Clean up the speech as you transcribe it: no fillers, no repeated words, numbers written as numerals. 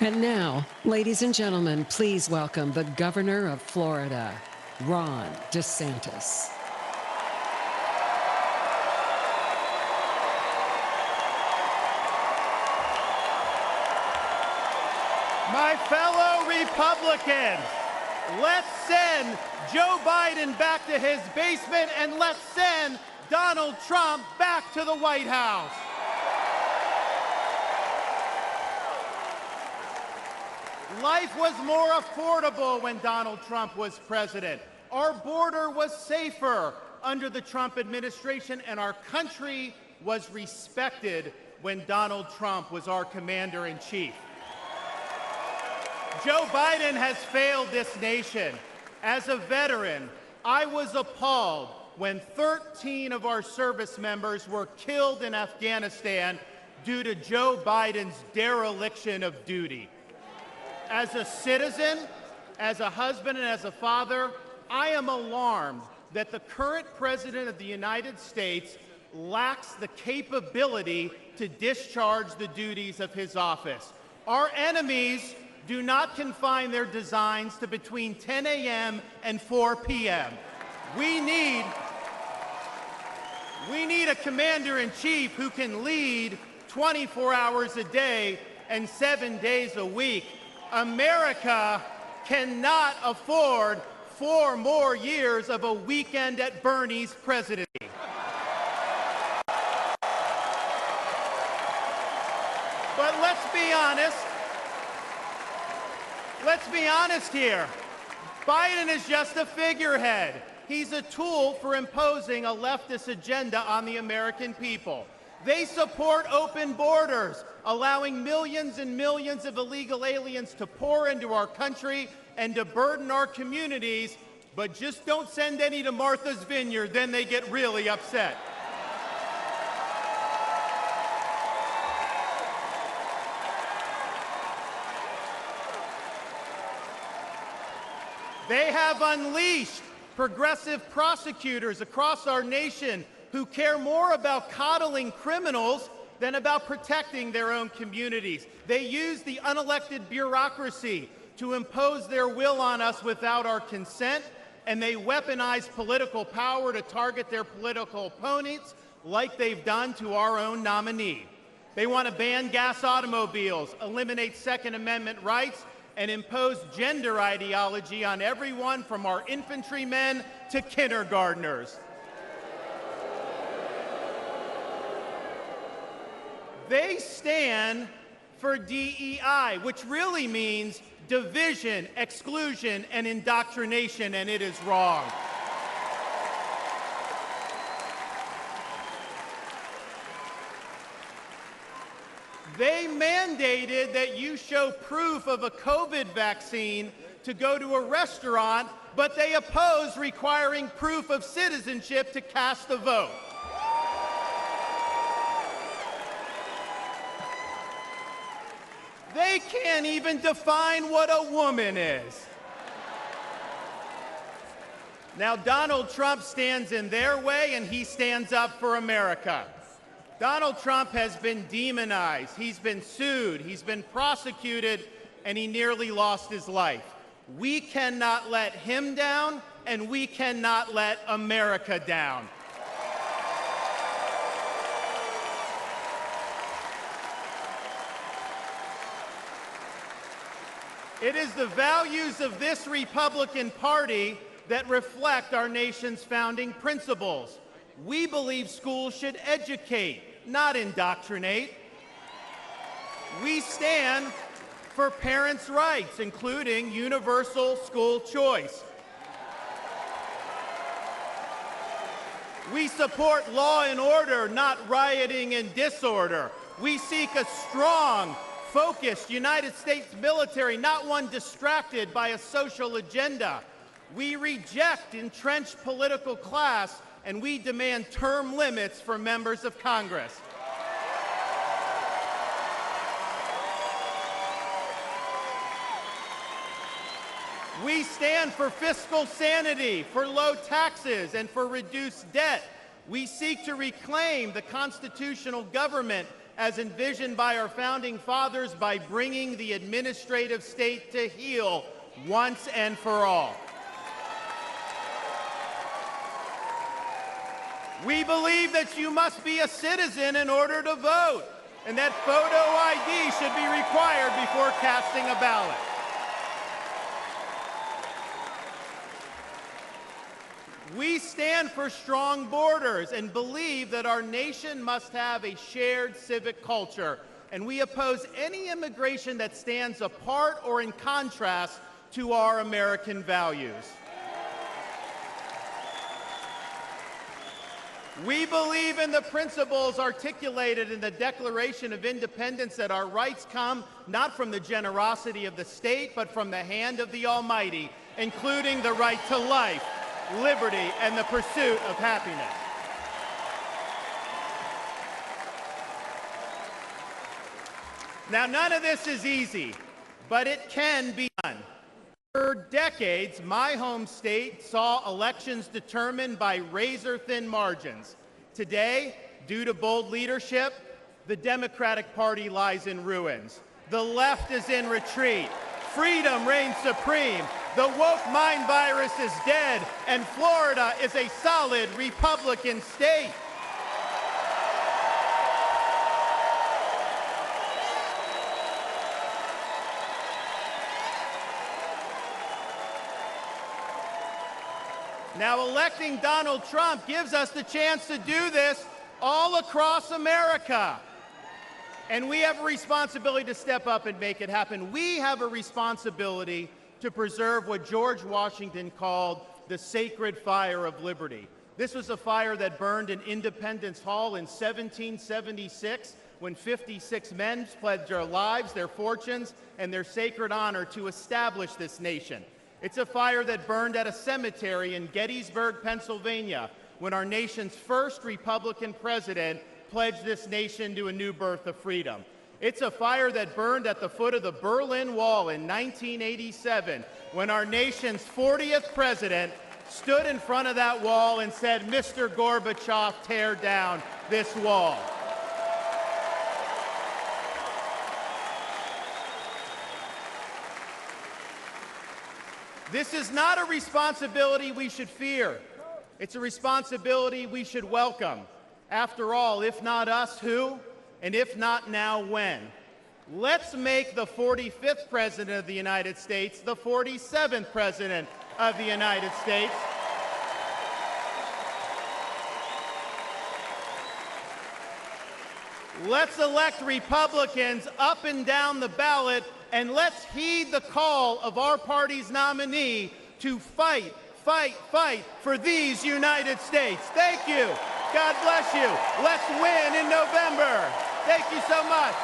And now, ladies and gentlemen, please welcome the Governor of Florida, Ron DeSantis. My fellow Republicans, let's send Joe Biden back to his basement and let's send Donald Trump back to the White House. Life was more affordable when Donald Trump was president. Our border was safer under the Trump administration, and our country was respected when Donald Trump was our commander-in-chief. Joe Biden has failed this nation. As a veteran, I was appalled when 13 of our service members were killed in Afghanistan due to Joe Biden's dereliction of duty. As a citizen, as a husband, and as a father, I am alarmed that the current President of the United States lacks the capability to discharge the duties of his office. Our enemies do not confine their designs to between 10 a.m. and 4 p.m. We need a commander-in-chief who can lead 24 hours a day and 7 days a week. America cannot afford 4 more years of a weekend at Bernie's presidency. But let's be honest. Let's be honest here. Biden is just a figurehead. He's a tool for imposing a leftist agenda on the American people. They support open borders, allowing millions and millions of illegal aliens to pour into our country and to burden our communities, but just don't send any to Martha's Vineyard, then they get really upset. They have unleashed progressive prosecutors across our nation who care more about coddling criminals than about protecting their own communities. They use the unelected bureaucracy to impose their will on us without our consent, and they weaponize political power to target their political opponents like they've done to our own nominee. They want to ban gas automobiles, eliminate Second Amendment rights, and impose gender ideology on everyone from our infantrymen to kindergartners. They stand for DEI, which really means division, exclusion, and indoctrination, and it is wrong. They mandated that you show proof of a COVID vaccine to go to a restaurant, but they oppose requiring proof of citizenship to cast a vote. They can't even define what a woman is. Now, Donald Trump stands in their way, and he stands up for America. Donald Trump has been demonized, he's been sued, he's been prosecuted, and he nearly lost his life. We cannot let him down, and we cannot let America down. It is the values of this Republican Party that reflect our nation's founding principles. We believe schools should educate, not indoctrinate. We stand for parents' rights, including universal school choice. We support law and order, not rioting and disorder. We seek a strong, focused United States military, not one distracted by a social agenda. We reject entrenched political class, and we demand term limits for members of Congress. We stand for fiscal sanity, for low taxes, and for reduced debt. We seek to reclaim the constitutional government as envisioned by our founding fathers by bringing the administrative state to heel once and for all. We believe that you must be a citizen in order to vote, and that photo ID should be required before casting a ballot. We stand for strong borders and believe that our nation must have a shared civic culture, and we oppose any immigration that stands apart or in contrast to our American values. We believe in the principles articulated in the Declaration of Independence that our rights come not from the generosity of the state, but from the hand of the Almighty, including the right to life, liberty, and the pursuit of happiness. Now, none of this is easy, but it can be done. For decades, my home state saw elections determined by razor-thin margins. Today, due to bold leadership, the Democratic Party lies in ruins. The left is in retreat. Freedom reigns supreme. The woke mind virus is dead, and Florida is a solid Republican state. Now, electing Donald Trump gives us the chance to do this all across America. And we have a responsibility to step up and make it happen. We have a responsibility to preserve what George Washington called the sacred fire of liberty. This was a fire that burned in Independence Hall in 1776 when 56 men pledged their lives, their fortunes, and their sacred honor to establish this nation. It's a fire that burned at a cemetery in Gettysburg, Pennsylvania, when our nation's first Republican president pledged this nation to a new birth of freedom. It's a fire that burned at the foot of the Berlin Wall in 1987, when our nation's 40th president stood in front of that wall and said, "Mr. Gorbachev, tear down this wall." This is not a responsibility we should fear. It's a responsibility we should welcome. After all, if not us, who? And if not now, when? Let's make the 45th President of the United States the 47th President of the United States. Let's elect Republicans up and down the ballot, and let's heed the call of our party's nominee to fight, fight, fight for these United States. Thank you. God bless you. Let's win in November. Thank you so much.